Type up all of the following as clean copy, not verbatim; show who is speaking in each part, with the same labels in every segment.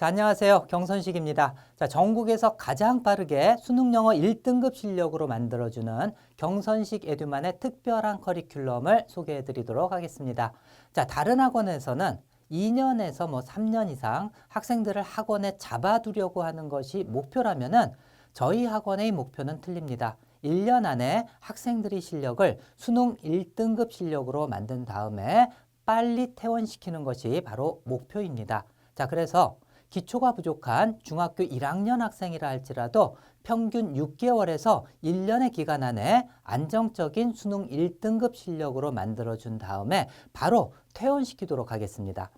Speaker 1: 자, 안녕하세요. 경선식입니다. 자, 전국에서 가장 빠르게 수능 영어 1등급 실력으로 만들어주는 경선식 에듀만의 특별한 커리큘럼을 소개해 드리도록 하겠습니다. 자, 다른 학원에서는 2년에서 3년 이상 학생들을 학원에 잡아두려고 하는 것이 목표라면은 저희 학원의 목표는 틀립니다. 1년 안에 학생들의 실력을 수능 1등급 실력으로 만든 다음에 빨리 퇴원시키는 것이 바로 목표입니다. 자, 그래서 기초가 부족한 중학교 1학년 학생이라 할지라도 평균 6개월에서 1년의 기간 안에 안정적인 수능 1등급 실력으로 만들어준 다음에 바로 퇴원시키도록 하겠습니다.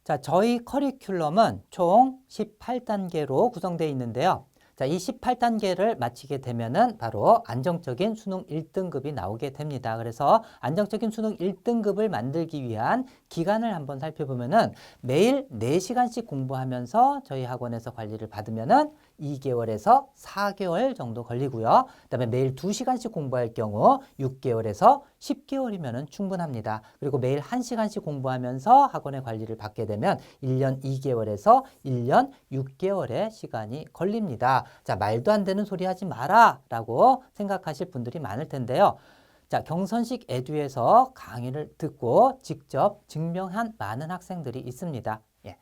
Speaker 1: 자, 저희 커리큘럼은 총 18단계로 구성되어 있는데요. 자, 이 18단계를 마치게 되면은 바로 안정적인 수능 1등급이 나오게 됩니다. 그래서 안정적인 수능 1등급을 만들기 위한 기간을 한번 살펴보면은 매일 4시간씩 공부하면서 저희 학원에서 관리를 받으면은 2개월에서 4개월 정도 걸리고요. 그다음에 매일 2시간씩 공부할 경우 6개월에서 10개월이면 충분합니다. 그리고 매일 1시간씩 공부하면서 학원의 관리를 받게 되면 1년 2개월에서 1년 6개월의 시간이 걸립니다. 자, 말도 안 되는 소리 하지 마라 라고 생각하실 분들이 많을 텐데요. 자, 경선식 에듀에서 강의를 듣고 직접 증명한 많은 학생들이 있습니다. 예.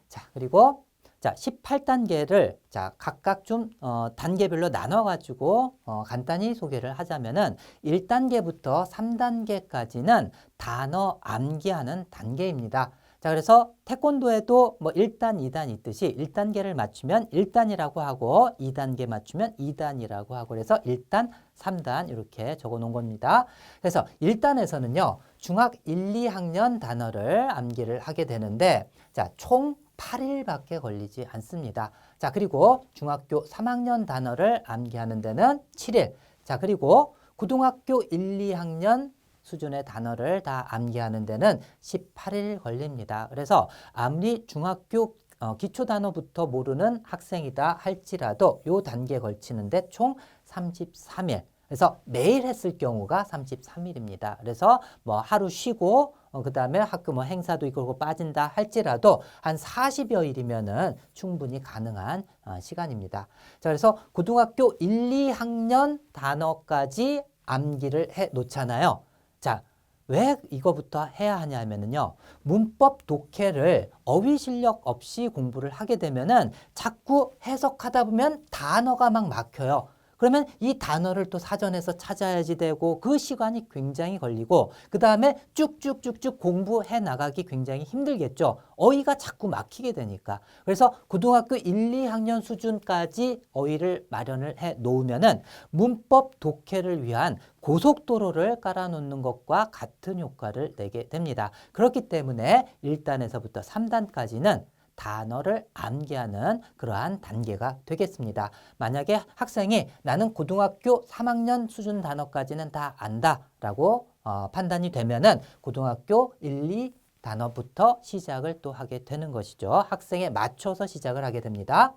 Speaker 1: 자, 그리고 자, 18단계를 자, 각각 좀 단계별로 나눠가지고 간단히 소개를 하자면은 1단계부터 3단계까지는 단어 암기하는 단계입니다. 자, 그래서 태권도에도 1단, 2단 있듯이 1단계를 맞추면 1단이라고 하고 2단계 맞추면 2단이라고 하고 그래서 1단, 3단 이렇게 적어 놓은 겁니다. 그래서 1단에서는요. 중학 1, 2학년 단어를 암기를 하게 되는데 자, 총 8일밖에 걸리지 않습니다. 자, 그리고 중학교 3학년 단어를 암기하는 데는 7일. 자, 그리고 고등학교 1, 2학년 수준의 단어를 다 암기하는 데는 18일 걸립니다. 그래서 아무리 중학교 기초 단어부터 모르는 학생이다 할지라도 요 단계에 걸치는데 총 33일. 그래서 매일 했을 경우가 33일입니다. 그래서 하루 쉬고 그 다음에 학교 행사도 있고 빠진다 할지라도 한 40여 일이면은 충분히 가능한 시간입니다. 자, 그래서 고등학교 1, 2학년 단어까지 암기를 해 놓잖아요. 자, 왜 이거부터 해야 하냐면요. 문법 독해를 어휘 실력 없이 공부를 하게 되면은 자꾸 해석하다 보면 단어가 막 막혀요. 그러면 이 단어를 또 사전에서 찾아야지 되고 그 시간이 굉장히 걸리고 그 다음에 쭉쭉쭉쭉 공부해 나가기 굉장히 힘들겠죠. 어휘가 자꾸 막히게 되니까. 그래서 고등학교 1, 2학년 수준까지 어휘를 마련을 해 놓으면은 문법 독해를 위한 고속도로를 깔아놓는 것과 같은 효과를 내게 됩니다. 그렇기 때문에 1단에서부터 3단까지는 단어를 암기하는 그러한 단계가 되겠습니다. 만약에 학생이 나는 고등학교 3학년 수준 단어까지는 다 안다라고 판단이 되면은 고등학교 1, 2 단어부터 시작을 또 하게 되는 것이죠. 학생에 맞춰서 시작을 하게 됩니다.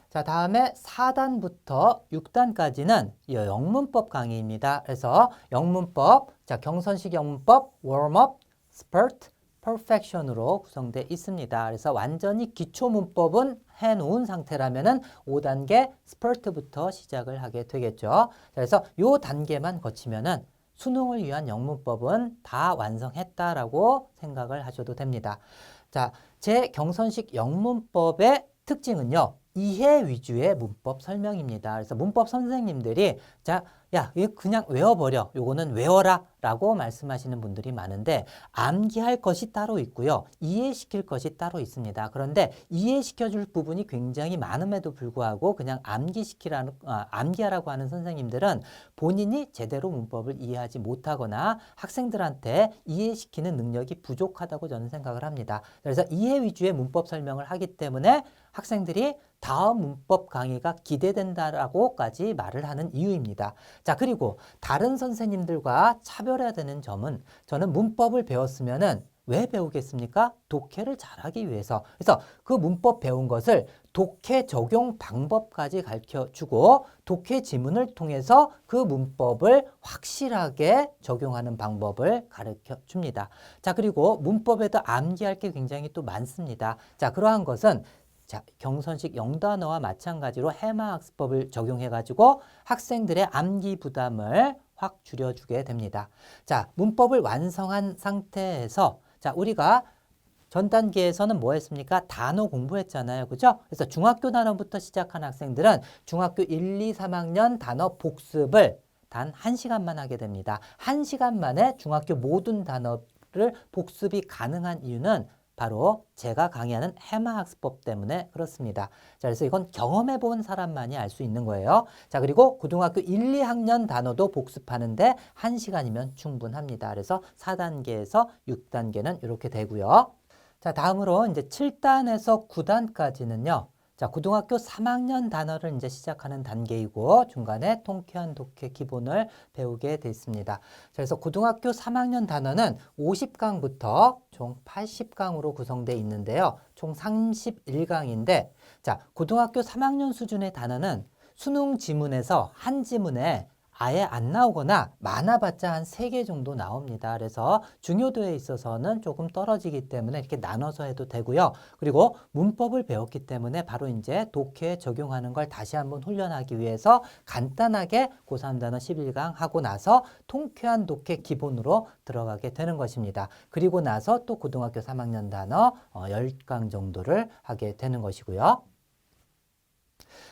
Speaker 1: 자, 다음에 4단부터 6단까지는 영문법 강의입니다. 그래서 영문법, 자, 경선식 영문법, 웜업, 스퍼트, 퍼펙션으로 구성되어 있습니다. 그래서 완전히 기초 문법은 해놓은 상태라면은 5단계 스퍼트부터 시작을 하게 되겠죠. 자, 그래서 이 단계만 거치면은 수능을 위한 영문법은 다 완성했다라고 생각을 하셔도 됩니다. 자, 제 경선식 영문법의 특징은요. 이해 위주의 문법 설명입니다. 그래서 문법 선생님들이 자, 야, 이거 그냥 외워버려. 요거는 외워라. 라고 말씀하시는 분들이 많은데 암기할 것이 따로 있고요. 이해시킬 것이 따로 있습니다. 그런데 이해시켜줄 부분이 굉장히 많음에도 불구하고 그냥 암기하라고 하는 선생님들은 본인이 제대로 문법을 이해하지 못하거나 학생들한테 이해시키는 능력이 부족하다고 저는 생각을 합니다. 그래서 이해 위주의 문법 설명을 하기 때문에 학생들이 다음 문법 강의가 기대된다라고까지 말을 하는 이유입니다. 자, 그리고 다른 선생님들과 차별화되는 점은 저는 문법을 배웠으면은 왜 배우겠습니까? 독해를 잘하기 위해서. 그래서 그 문법 배운 것을 독해 적용 방법까지 가르쳐주고 독해 지문을 통해서 그 문법을 확실하게 적용하는 방법을 가르쳐줍니다. 자, 그리고 문법에도 암기할 게 굉장히 또 많습니다. 자, 그러한 것은 자, 경선식 영단어와 마찬가지로 해마학습법을 적용해가지고 학생들의 암기 부담을 확 줄여주게 됩니다. 자, 문법을 완성한 상태에서 자, 우리가 전 단계에서는 뭐 했습니까? 단어 공부했잖아요. 그죠? 그래서 중학교 단어부터 시작한 학생들은 중학교 1, 2, 3학년 단어 복습을 단 1시간만 하게 됩니다. 1시간 만에 중학교 모든 단어를 복습이 가능한 이유는 바로 제가 강의하는 해마학습법 때문에 그렇습니다. 자, 그래서 이건 경험해 본 사람만이 알 수 있는 거예요. 자, 그리고 고등학교 1, 2학년 단어도 복습하는데 1시간이면 충분합니다. 그래서 4단계에서 6단계는 이렇게 되고요. 자, 다음으로 이제 7단에서 9단까지는요. 자, 고등학교 3학년 단어를 이제 시작하는 단계이고 중간에 통쾌한 독해 기본을 배우게 됐습니다. 자, 그래서 고등학교 3학년 단어는 50강부터 총 80강으로 구성되어 있는데요. 총 31강인데 자, 고등학교 3학년 수준의 단어는 수능 지문에서 한 지문에 아예 안 나오거나 많아봤자 한 3개 정도 나옵니다. 그래서 중요도에 있어서는 조금 떨어지기 때문에 이렇게 나눠서 해도 되고요. 그리고 문법을 배웠기 때문에 바로 이제 독해에 적용하는 걸 다시 한번 훈련하기 위해서 간단하게 고3 단어 11강 하고 나서 통쾌한 독해 기본으로 들어가게 되는 것입니다. 그리고 나서 또 고등학교 3학년 단어 10강 정도를 하게 되는 것이고요.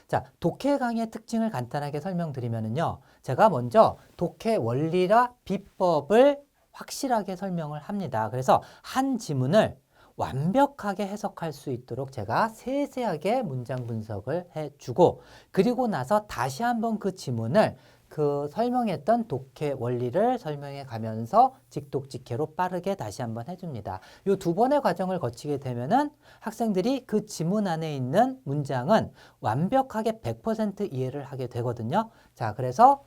Speaker 1: 자, 독해 강의의 특징을 간단하게 설명드리면요. 제가 먼저 독해 원리와 비법을 확실하게 설명을 합니다. 그래서 한 지문을 완벽하게 해석할 수 있도록 제가 세세하게 문장 분석을 해주고 그리고 나서 다시 한번 그 지문을 그 설명했던 독해 원리를 설명해 가면서 직독직해로 빠르게 다시 한번 해줍니다. 이 두 번의 과정을 거치게 되면은 학생들이 그 지문 안에 있는 문장은 완벽하게 100% 이해를 하게 되거든요. 자, 그래서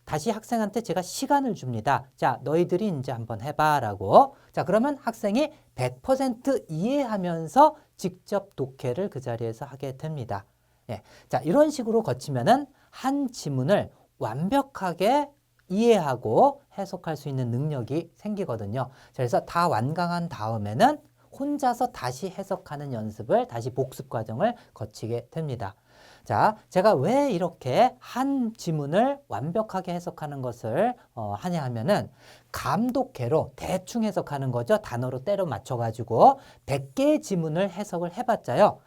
Speaker 1: 다시 학생한테 제가 시간을 줍니다. 자, 너희들이 이제 한번 해봐라고. 자, 그러면 학생이 100% 이해하면서 직접 독해를 그 자리에서 하게 됩니다. 예. 자, 이런 식으로 거치면은 한 지문을 완벽하게 이해하고 해석할 수 있는 능력이 생기거든요. 그래서 다 완강한 다음에는 혼자서 다시 해석하는 연습을 다시 복습 과정을 거치게 됩니다. 자, 제가 왜 이렇게 한 지문을 완벽하게 해석하는 것을 하냐 하면은 감독해로 대충 해석하는 거죠. 단어로 때려 맞춰가지고 100개의 지문을 해석을 해봤자요.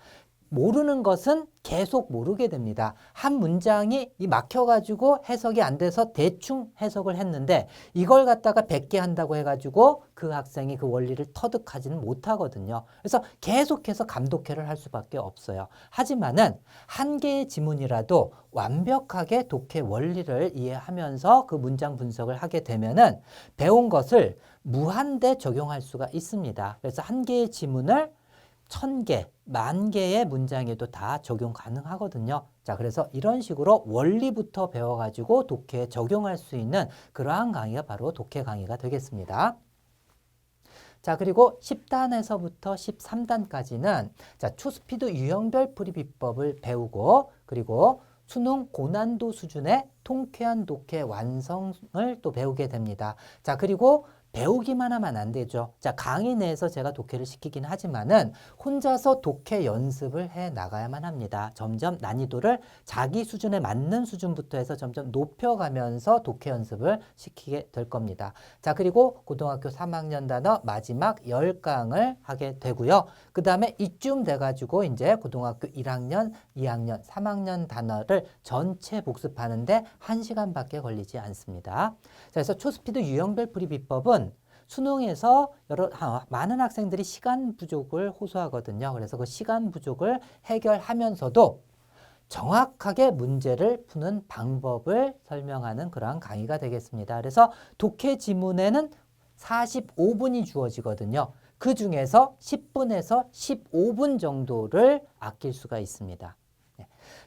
Speaker 1: 모르는 것은 계속 모르게 됩니다. 한 문장이 막혀가지고 해석이 안 돼서 대충 해석을 했는데 이걸 갖다가 100개 한다고 해가지고 그 학생이 그 원리를 터득하지는 못하거든요. 그래서 계속해서 감독해를 할 수밖에 없어요. 하지만은 한 개의 지문이라도 완벽하게 독해 원리를 이해하면서 그 문장 분석을 하게 되면은 배운 것을 무한대 적용할 수가 있습니다. 그래서 한 개의 지문을 1000개, 10,000개의 문장에도 다 적용 가능하거든요. 자, 그래서 이런 식으로 원리부터 배워가지고 독해에 적용할 수 있는 그러한 강의가 바로 독해 강의가 되겠습니다. 자, 그리고 10단에서부터 13단까지는 자, 초스피드 유형별 풀이 비법을 배우고 그리고 수능 고난도 수준의 통쾌한 독해 완성을 또 배우게 됩니다. 자, 그리고 배우기만 하면 안 되죠. 자, 강의 내에서 제가 독해를 시키긴 하지만은 혼자서 독해 연습을 해 나가야만 합니다. 점점 난이도를 자기 수준에 맞는 수준부터 해서 점점 높여가면서 독해 연습을 시키게 될 겁니다. 자, 그리고 고등학교 3학년 단어 마지막 10강을 하게 되고요. 그 다음에 이쯤 돼가지고 이제 고등학교 1학년, 2학년, 3학년 단어를 전체 복습하는데 1시간밖에 걸리지 않습니다. 자, 그래서 초스피드 유형별 풀이 비법은 수능에서 많은 학생들이 시간 부족을 호소하거든요. 그래서 그 시간 부족을 해결하면서도 정확하게 문제를 푸는 방법을 설명하는 그러한 강의가 되겠습니다. 그래서 독해 지문에는 45분이 주어지거든요. 그 중에서 10분에서 15분 정도를 아낄 수가 있습니다.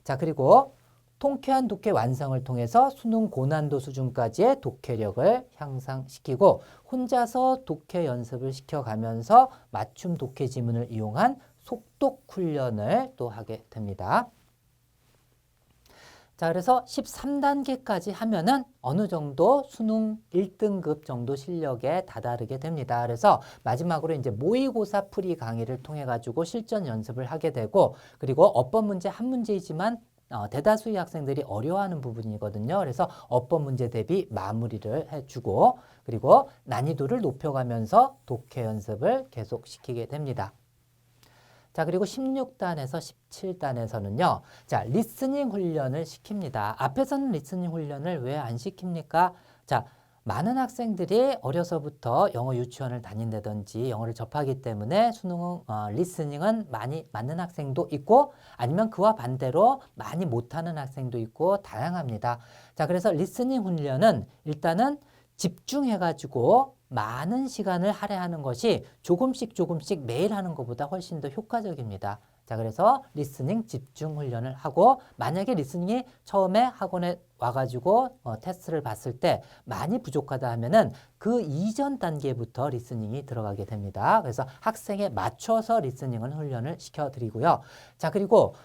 Speaker 1: 자, 그리고 통쾌한 독해 완성을 통해서 수능 고난도 수준까지의 독해력을 향상시키고 혼자서 독해 연습을 시켜가면서 맞춤 독해 지문을 이용한 속독 훈련을 또 하게 됩니다. 자, 그래서 13단계까지 하면은 어느 정도 수능 1등급 정도 실력에 다다르게 됩니다. 그래서 마지막으로 이제 모의고사 풀이 강의를 통해 가지고 실전 연습을 하게 되고, 그리고 어법 문제 한 문제이지만 대다수의 학생들이 어려워하는 부분이거든요. 그래서 어법 문제 대비 마무리를 해주고, 그리고 난이도를 높여가면서 독해 연습을 계속 시키게 됩니다. 자, 그리고 16단에서 17단에서는요. 자, 리스닝 훈련을 시킵니다. 앞에서는 리스닝 훈련을 왜 안 시킵니까? 자, 많은 학생들이 어려서부터 영어 유치원을 다닌다든지 영어를 접하기 때문에 수능 리스닝은 많이 맞는 학생도 있고 아니면 그와 반대로 많이 못하는 학생도 있고 다양합니다. 자, 그래서 리스닝 훈련은 일단은 집중해가지고 많은 시간을 할애하는 것이 조금씩 매일 하는 것보다 훨씬 더 효과적입니다. 자, 그래서 리스닝 집중 훈련을 하고 만약에 리스닝이 처음에 학원에 와가지고 테스트를 봤을 때 많이 부족하다 하면은 그 이전 단계부터 리스닝이 들어가게 됩니다. 그래서 학생에 맞춰서 리스닝을 훈련을 시켜드리고요. 자, 그리고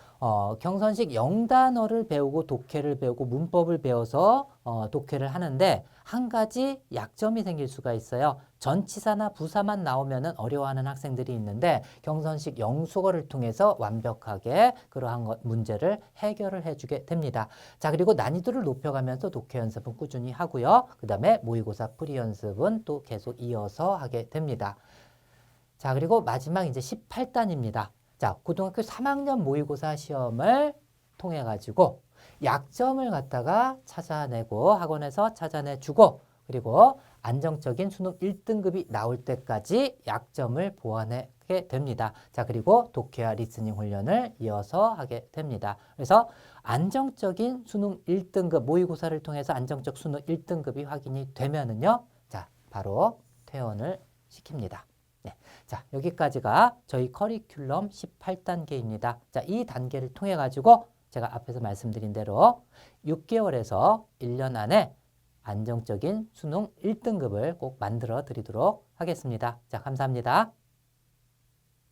Speaker 1: 경선식 영단어를 배우고 독해를 배우고 문법을 배워서 독해를 하는데 한 가지 약점이 생길 수가 있어요. 전치사나 부사만 나오면은 어려워하는 학생들이 있는데 경선식 영수어를 통해서 완벽하게 그러한 문제를 해결을 해주게 됩니다. 자, 그리고 난이도를 높여가면서 독해 연습은 꾸준히 하고요. 그 다음에 모의고사 풀이 연습은 또 계속 이어서 하게 됩니다. 자, 그리고 마지막 이제 18단입니다. 자, 고등학교 3학년 모의고사 시험을 통해 가지고 약점을 갖다가 찾아내고 학원에서 찾아내주고 그리고 안정적인 수능 1등급이 나올 때까지 약점을 보완하게 됩니다. 자, 그리고 독해와 리스닝 훈련을 이어서 하게 됩니다. 그래서 안정적인 수능 1등급 모의고사를 통해서 안정적 수능 1등급이 확인이 되면은요. 자, 바로 퇴원을 시킵니다. 네. 자, 여기까지가 저희 커리큘럼 18단계입니다. 자, 이 단계를 통해 가지고 제가 앞에서 말씀드린 대로 6개월에서 1년 안에 안정적인 수능 1등급을 꼭 만들어 드리도록 하겠습니다. 자, 감사합니다.